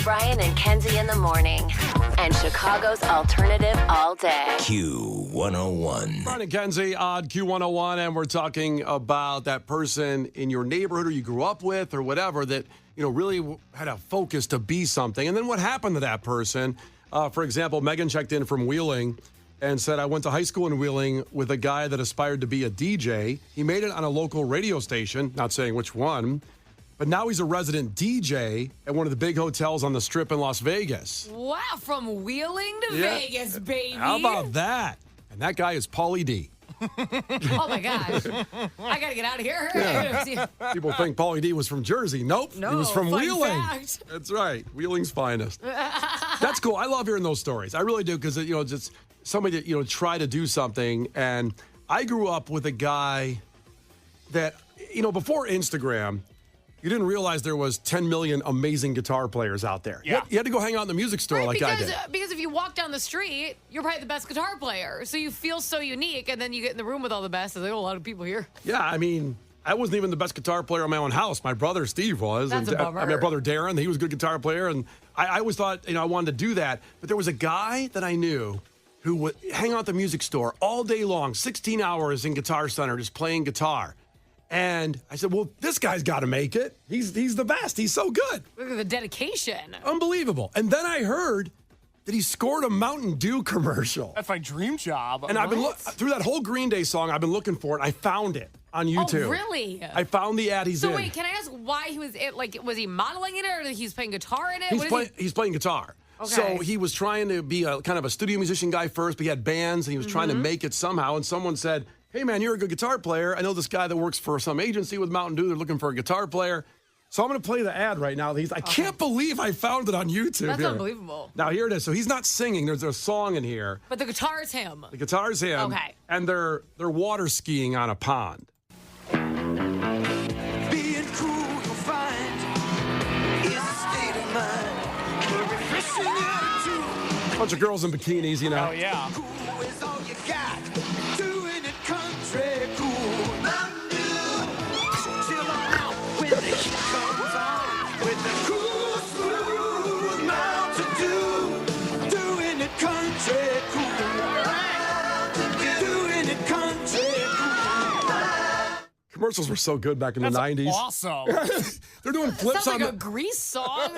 Brian and Kenzie in the morning. And Chicago's alternative all day. Q101. Brian and Kenzie on Q101, and we're talking about that person in your neighborhood or you grew up with or whatever that, really had a focus to be something. And then what happened to that person? For example, Megan checked in from Wheeling and said, I went to high school in Wheeling with a guy that aspired to be a DJ. He made it on a local radio station, not saying which one, but now he's a resident DJ at one of the big hotels on the Strip in Las Vegas. Wow, from Wheeling to Vegas, baby. How about that? And that guy is Pauly D. Oh, my gosh. I got to get out of here. Yeah. People think Pauly D was from Jersey. Nope. No, he was from fun Wheeling. fact. That's right. Wheeling's finest. That's cool. I love hearing those stories. I really do because, it's somebody that, try to do something. And I grew up with a guy that, before Instagram, you didn't realize there was 10 million amazing guitar players out there. Yeah. You had to go hang out in the music store I did. Because if you walk down the street, you're probably the best guitar player. So you feel so unique, and then you get in the room with all the best. There's a lot of people here. Yeah, I wasn't even the best guitar player in my own house. My brother Steve was. That's a bummer. My brother Darren, he was a good guitar player. And I always thought, I wanted to do that. But there was a guy that I knew who would hang out at the music store all day long, 16 hours in Guitar Center, just playing guitar. And I said, well, this guy's got to make it. He's the best. He's so good. Look at the dedication. Unbelievable. And then I heard that he scored a Mountain Dew commercial. That's my dream job. And I've been through that whole Green Day song, I've been looking for it. I found it on YouTube. Oh, really? I found the ad he's in. So wait, can I ask why he was it? Like, was he modeling in it, or he's playing guitar in it? He's playing guitar. Okay. So he was trying to be a kind of a studio musician guy first, but he had bands, and he was trying to make it somehow. And someone said, hey, man, you're a good guitar player. I know this guy that works for some agency with Mountain Dew. They're looking for a guitar player. So I'm going to play the ad right now. I can't believe I found it on YouTube. That's here. unbelievable. Now, here it is. So he's not singing. There's a song in here. But the guitar's him. The guitar's him. Okay. And they're water skiing on a pond. Being cool, you'll find, is a state of mind. A refreshing attitude. Bunch of girls in bikinis, Oh, yeah. Cool is all you got. Doing it country cool. Mountain Dew. Chill out when the heat comes on. With the cool, smooth Mountain Dew. Doing it country cool. Doing it country cool. Commercials were so good back in the 90s. Awesome. They're doing flips Sounds on like a Grease song.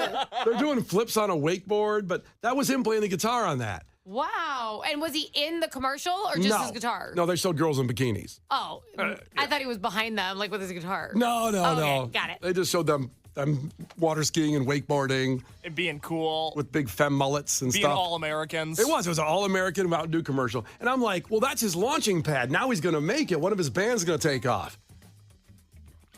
They're doing flips on a wakeboard, but that was him playing the guitar on that. Wow. And was he in the commercial or just his guitar? No, they showed girls in bikinis. Oh, I thought he was behind them, like with his guitar. No. Okay, got it. They just showed them water skiing and wakeboarding And being cool. with big femme mullets and being stuff. all-Americans. It was an all-American Mountain Dew commercial. And I'm like, well, that's his launching pad. Now he's going to make it. One of his bands is going to take off.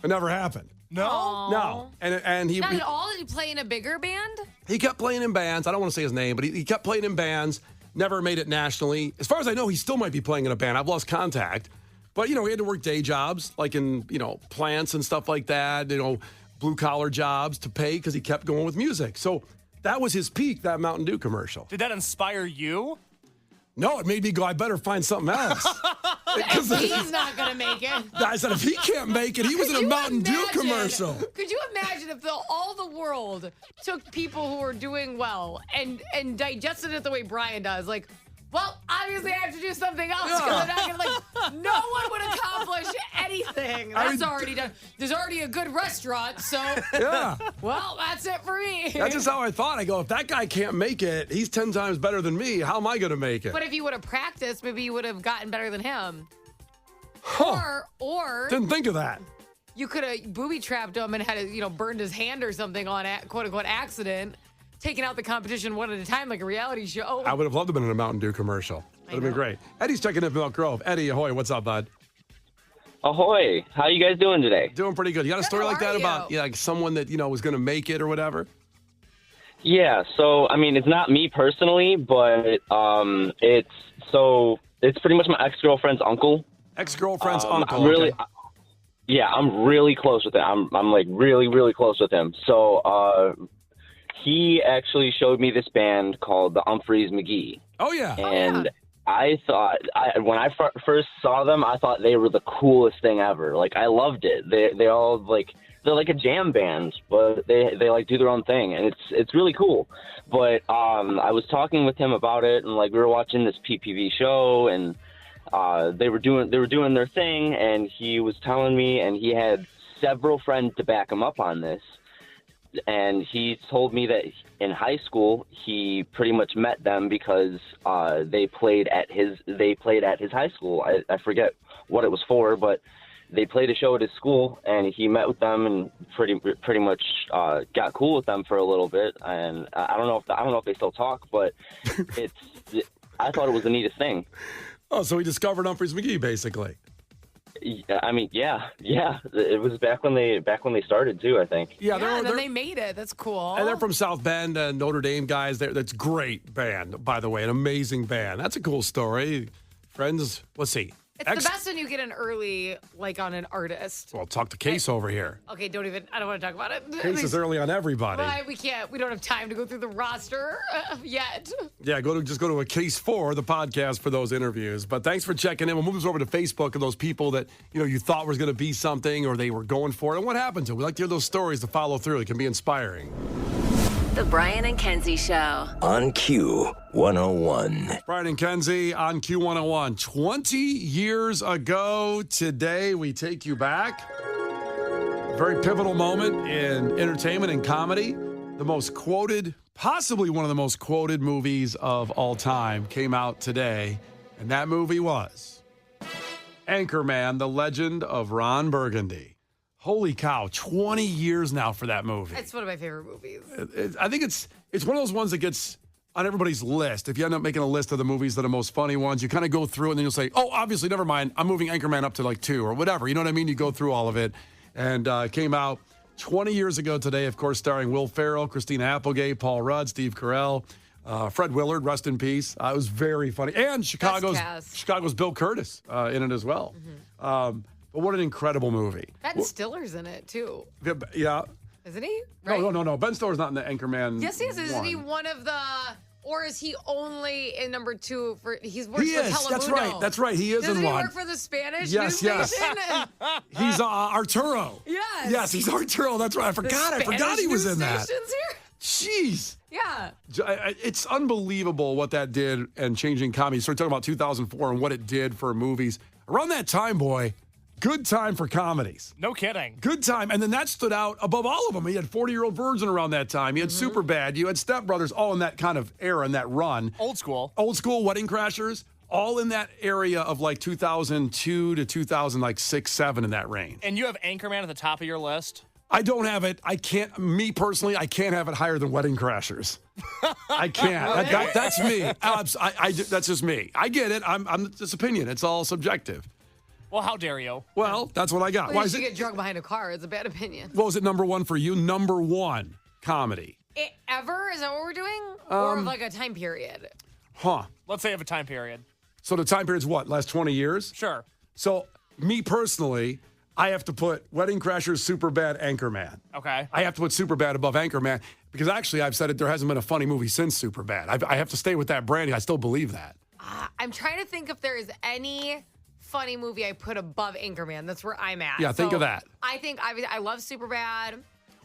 It never happened. No? No. And he Not at all? Did he play in a bigger band? He kept playing in bands. I don't want to say his name, but he kept playing in bands. Never made it nationally. As far as I know, he still might be playing in a band. I've lost contact. But, he had to work day jobs, like in, plants and stuff like that, blue-collar jobs to pay because he kept going with music. So that was his peak, that Mountain Dew commercial. Did that inspire you? No, it made me go, I better find something else. He's not going to make it. I said, if he can't make it, he was in a Mountain Dew commercial. Could you imagine if all the world took people who were doing well and digested it the way Brian does? Like, well, obviously I have to do something else because they're not going to, no one would accomplish anything. That's already done. There's already a good restaurant, so, Yeah. well, that's it for me. That's just how I thought. I go, if that guy can't make it, he's 10 times better than me. How am I going to make it? But if you would have practiced, maybe you would have gotten better than him. Huh. Or Didn't think of that. you could have booby-trapped him and had, burned his hand or something on a quote-unquote accident, taking out the competition one at a time like a reality show. I would have loved to have been in a Mountain Dew commercial. That would have been great. Eddie's checking in from Elk Grove. Eddie, ahoy. What's up, bud? Ahoy. How you guys doing today? Doing pretty good. You got a story How like that are about you? like someone that, was going to make it or whatever? Yeah, so it's not me personally, but it's pretty much my ex-girlfriend's uncle. Ex-girlfriend's uncle. I'm really okay. I'm really close with him. I'm like really, really close with him. So he actually showed me this band called the Humphreys McGee. Oh, yeah. And I thought when I first saw them, I thought they were the coolest thing ever. Like, I loved it. They all like, they're like a jam band, but they like do their own thing, and it's really cool. But I was talking with him about it, and like we were watching this PPV show, and they were doing their thing, and he was telling me, and he had several friends to back him up on this. And he told me that in high school he pretty much met them because they played at his high school. I forget what it was for, but they played a show at his school, and he met with them and pretty much got cool with them for a little bit. And I don't know if they still talk, but I thought it was the neatest thing. Oh, so he discovered Humphreys McGee, basically. I mean, yeah. It was back when they started too, I think. Yeah, then they made it. That's cool. And they're from South Bend, Notre Dame guys. That's a great band, by the way, an amazing band. That's a cool story. Friends, let's see. It's the best when you get an early, like, on an artist. Well, talk to Case over here. Okay, I don't want to talk about it. Case is early on everybody. Right, we don't have time to go through the roster yet. Yeah, just go to a Case 4, the podcast, for those interviews. But thanks for checking in. We'll move this over to Facebook and those people that, you thought was going to be something or they were going for it. And what happened to it? We like to hear those stories to follow through. It can be inspiring. The Brian and Kenzie Show. On Q101. Brian and Kenzie on Q101. 20 years ago today, we take you back. Very pivotal moment in entertainment and comedy. The most quoted, possibly one of the most quoted movies of all time came out today. And that movie was Anchorman, The Legend of Ron Burgundy. Holy cow, 20 years now for that movie. It's one of my favorite movies. I think it's one of those ones that gets on everybody's list. If you end up making a list of the movies that are most funny ones, you kind of go through and then you'll say, oh, obviously, never mind. I'm moving Anchorman up to like 2 or whatever. You know what I mean? You go through all of it. And it came out 20 years ago today, of course, starring Will Ferrell, Christina Applegate, Paul Rudd, Steve Carell, Fred Willard, rest in peace. It was very funny. And Chicago's Bill Curtis in it as well. Mm-hmm. But what an incredible movie. Ben Stiller's in it, too. Yeah. Isn't he? Right? No. Ben Stiller's not in the Anchorman. Yes, he is. Isn't he one of the... Or is he only in number 2 for... He's worked for Telemundo. That's right. He is Doesn't in he one. work for the Spanish yes. news station? He's Arturo. Yes. Yes, he's Arturo. That's right. I forgot he was in that. Here? Jeez. Yeah. It's unbelievable what that did and changing comedy. So we're talking about 2004 and what it did for movies. Around that time, boy... Good time for comedies. No kidding. Good time. And then that stood out above all of them. He had 40-Year-Old Virgin around that time. He had Superbad. You had Step Brothers, all in that kind of era, in that run. Old school, Wedding Crashers, all in that area of like 2002 to 2006, 7 in that range. And you have Anchorman at the top of your list? I don't have it. I can't, me personally, I can't have it higher than Wedding Crashers. I can't. That's me. That's just me. I get it. I'm this opinion. It's all subjective. Well, how dare you? Well, that's what I got. Why you get drunk behind a car? It's a bad opinion. What was it, number 1 for you? Number 1 comedy. Ever? Is that what we're doing? Or of like a time period? Huh. Let's say of a time period. So the time period's what? Last 20 years? Sure. So me personally, I have to put Wedding Crashers, Superbad, Anchorman. Okay. I have to put Superbad above Anchorman because actually I've said it, there hasn't been a funny movie since Superbad. I have to stay with that branding. I still believe that. I'm trying to think if there is any funny movie I put above Anchorman. That's where I'm at. Yeah, think of that. I think I love Superbad.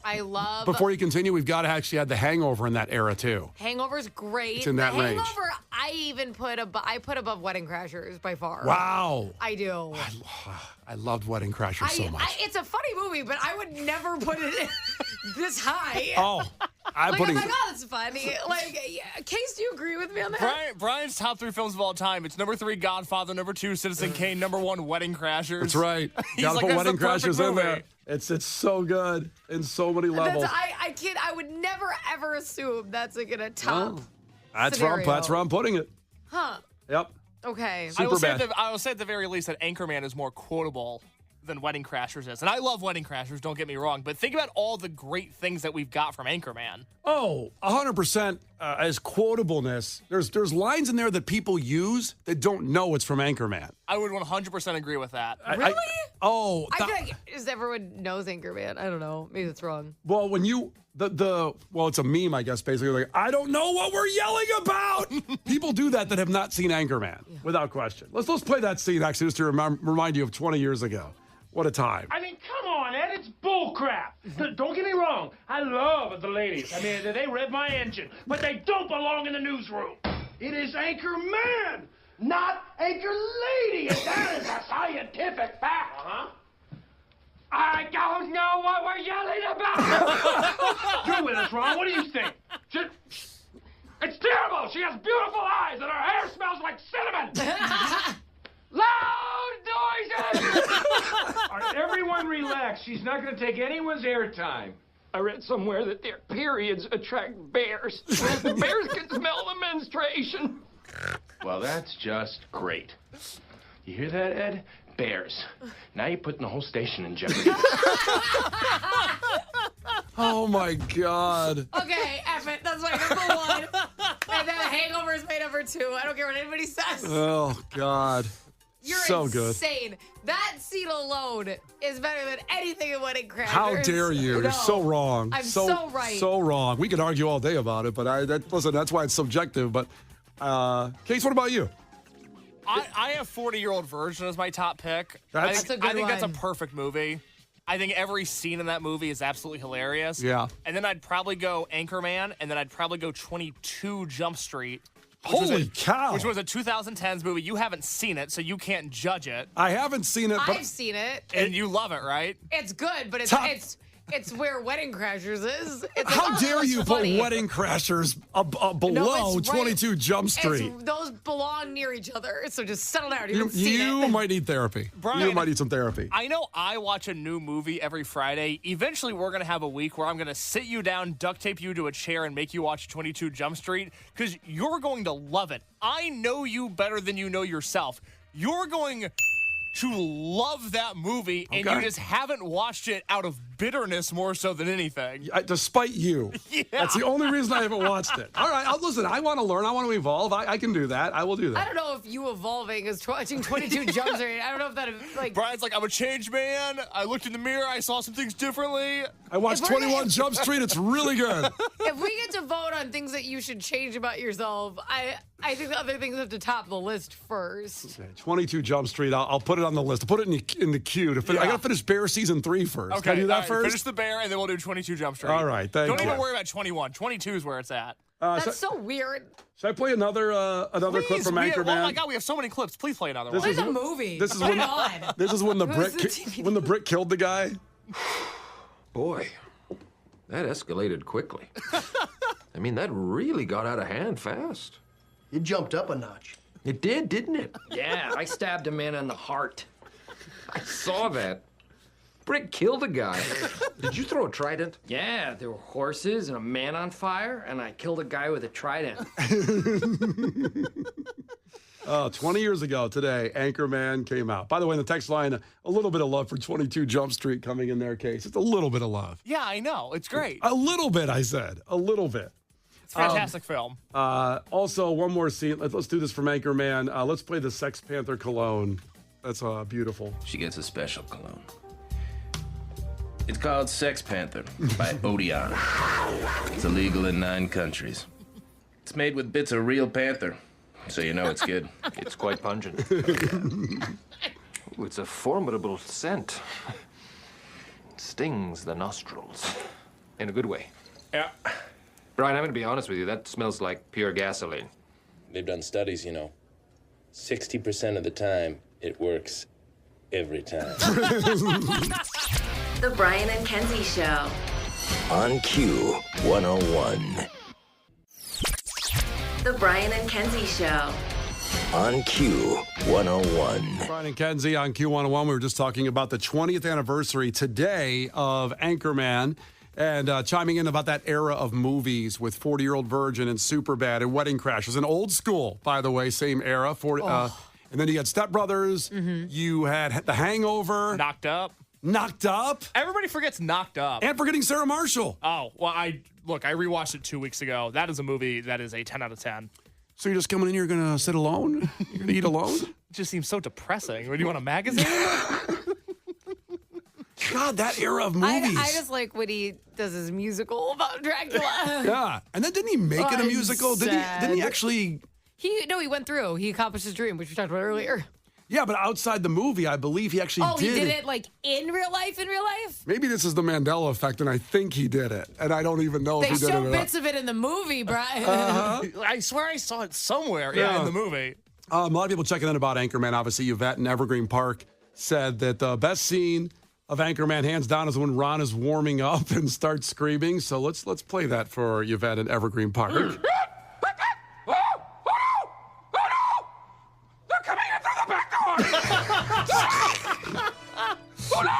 I love... Before you continue, we've got to actually add The Hangover in that era, too. Hangover's great. It's in that range. Hangover, I even put above Wedding Crashers by far. Wow. I do. I loved Wedding Crashers so much. It's a funny movie, but I would never put it this high. Oh, I'm like, oh, that's funny. Like, Case, do you agree with me on that? Brian's top 3 films of all time. It's number 3, Godfather. Number 2, Citizen Kane. Number 1, Wedding Crashers. That's right. Gotta put Wedding Crashers in there. It's so good in so many levels. I would never ever assume that's like in a top. That's where I'm putting it. Huh. Yep. Okay. I will say at the very least that Anchorman is more quotable than Wedding Crashers is. And I love Wedding Crashers, don't get me wrong, but think about all the great things that we've got from Anchorman. Oh, 100%. as quotableness, there's lines in there that people use that don't know it's from Anchorman. I would 100% agree with that. Really? I feel like just everyone knows Anchorman. I don't know. Maybe that's wrong. Well, when you well, it's a meme, I guess, basically. Like, I don't know what we're yelling about. People do that have not seen Anchorman, without question. Let's play that scene, actually, just to remind you of 20 years ago. What a time. I mean, come on, Ed, it's bullcrap. Don't get me wrong. I love the ladies. I mean, they rev my engine, but they don't belong in the newsroom. It is Anchor Man, not Anchor Lady, and that is a scientific fact. Uh-huh. I don't know what we're yelling about. You're with us, Ron. What do you think? It's terrible. She has beautiful eyes, and her hair smells like cinnamon. Loud noises! All right, everyone relax. She's not going to take anyone's airtime. I read somewhere that their periods attract bears. The bears can smell the menstruation. Well, that's just great. You hear that, Ed? Bears. Now you're putting the whole station in jeopardy. Oh, my God. Okay, F it. That's my number one. And then Hangover is my number two. I don't care what anybody says. Oh, God. You're so insane. Good. That scene alone is better than anything in Wedding Crashers. How dare you? You're so wrong. I'm so right. So wrong. We could argue all day about it, but listen, that's why it's subjective. But, Case, what about you? I have 40-Year-Old Virgin as my top pick. That's a good I think one. that's a perfect movie. I think every scene in that movie is absolutely hilarious. Yeah. And then I'd probably go Anchorman, and then I'd probably go 22 Jump Street. Holy cow. Which was a 2010s movie. You haven't seen it, so you can't judge it. I haven't seen it, but I've seen it. And you love it, right? It's good, but it's where Wedding Crashers is. It's how dare you funny. put Wedding Crashers below 22 Jump Street? Those belong near each other, so just settle down. You You might need therapy. Brian, you might need some therapy. I know I watch a new movie every Friday. Eventually, we're going to have a week where I'm going to sit you down, duct tape you to a chair, and make you watch 22 Jump Street because you're going to love it. I know you better than you know yourself. You're going to love that movie, and you just haven't watched it out of bitterness more so than anything. Despite you. Yeah. That's the only reason I haven't watched it. All right, listen, I want to learn. I want to evolve. I can do that. I will do that. I don't know if you evolving is watching 22 Jump Street. I don't know if that, like... Brian's like, I'm a changed man. I looked in the mirror. I saw some things differently. I watched 21 Jump Street. It's really good. If we get to vote on things that you should change about yourself, I think the other things have to top the list first. Okay, 22 Jump Street. I'll put it on the list. I'll put it in the queue. I got to finish Bear Season 3 first. Okay, Can I do that right, first? Finish the Bear, and then we'll do 22 Jump Street. All right, thank you. Don't even worry about 21. 22 is where it's at. That's so weird. Should I play another clip from Anchorman? Oh my God, we have so many clips. Please play another one. There's a movie. This is Put when it on. this is when the brick killed the guy. Boy, that escalated quickly. I mean, that really got out of hand fast. It jumped up a notch. It did, didn't it? Yeah, I stabbed a man in the heart. I saw that. Brick killed a guy. Did you throw a trident? Yeah, there were horses and a man on fire, and I killed a guy with a trident. 20 years ago today, Anchorman came out. By the way, in the text line, a little bit of love for 22 Jump Street coming in their case. It's a little bit of love. Yeah, I know. It's great. A little bit, I said. A little bit. It's a fantastic film. Also, one more scene. Let's do this from Anchorman. Let's play the Sex Panther cologne. That's beautiful. She gets a special cologne. It's called Sex Panther by Odeon. It's illegal in 9 countries. It's made with bits of real panther, so you know it's good. It's quite pungent. Ooh, it's a formidable scent. It stings the nostrils. In a good way. Yeah. Brian, I'm going to be honest with you. That smells like pure gasoline. They've done studies, 60% of the time, it works every time. The Brian and Kenzie Show. On Q 101. The Brian and Kenzie Show. On Q 101. Brian and Kenzie on Q101. We were just talking about the 20th anniversary today of Anchorman and chiming in about that era of movies with 40-Year-Old Virgin and Superbad and Wedding Crashers. An old school, by the way, same era. And then you had Step Brothers. Mm-hmm. You had The Hangover. Knocked Up. Knocked Up. Everybody forgets Knocked Up. And forgetting Sarah Marshall. Oh, well, I rewatched it 2 weeks ago. That is a movie that is a 10 out of 10. So you're just coming in here, going to sit alone? You're going to eat alone? It just seems so depressing. What, do you want a magazine? God, that era of movies. I just like when he does his musical about Dracula. Yeah. And then didn't he make it a musical? Didn't he actually... He went through. He accomplished his dream, which we talked about earlier. Yeah, but outside the movie, I believe he actually did it. Oh, he did it like in real life? Maybe this is the Mandela effect, and I think he did it. And I don't even know if he did it They or show not. bits of it in the movie, Brian. I swear I saw it somewhere in the movie. A lot of people checking in about Anchorman. Obviously, Yvette in Evergreen Park said that the best scene of Anchorman, hands down, is when Ron is warming up and starts screaming. So let's play that for Yvette in Evergreen Park. Oh no!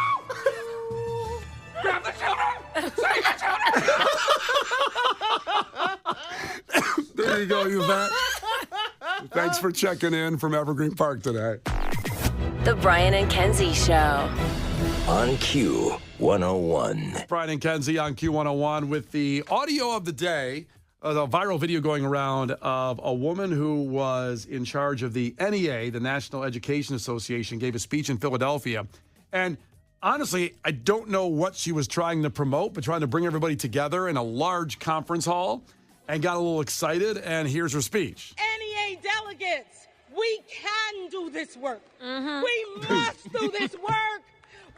Grab the children! Save the children! There you go, Yvette. Thanks for checking in from Evergreen Park today. The Brian and Kenzie Show. On Q 101. Brian and Kenzie on Q101 with the audio of the day. A viral video going around of a woman who was in charge of the NEA, the National Education Association, gave a speech in Philadelphia. And honestly, I don't know what she was trying to promote, but trying to bring everybody together in a large conference hall, and got a little excited. And here's her speech. NEA delegates, we can do this work. We must do this work.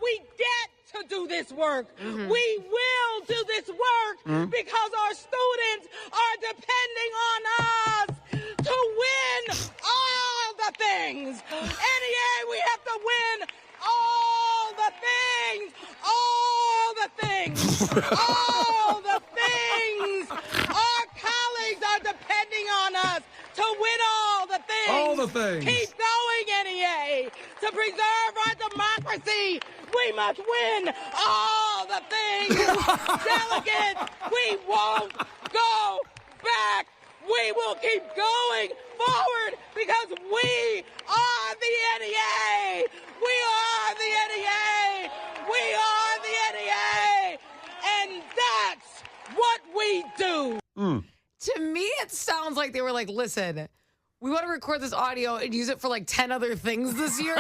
We get to do this work. We will do this work because our students are depending on us to win all the things. NEA, we have to win all the things. All the things. All the things. Our colleagues are depending on us to win all the things. All the things. Keep going, NEA. To preserve our democracy, we must win all the things. Delegates, we won't go back. We will keep going forward because we are the NEA. We are the NEA. We are the NEA. And that's what we do. To me, it sounds like they were like, listen, we want to record this audio and use it for like 10 other things this year.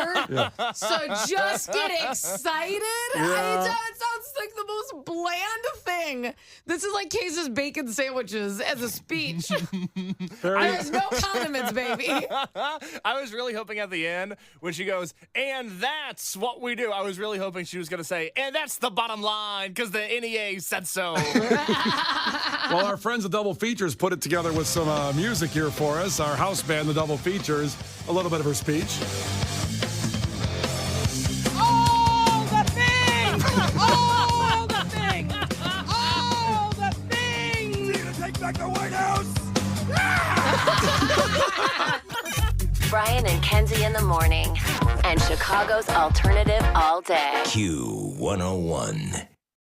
So just get excited. It sounds like the most bland thing. This is like Case's bacon sandwiches as a speech. There's no condiments, baby. I was really hoping at the end when she goes, and that's what we do. I was really hoping she was going to say, and that's the bottom line because the NEA said so. Well, our friends at Double Features put it together with some music here for us. Our house band, the Double Features, a little bit of her speech. All the things! All the things! All the things! Need to take back the White House! Brian and Kenzie in the morning. And Chicago's alternative all day. Q 101.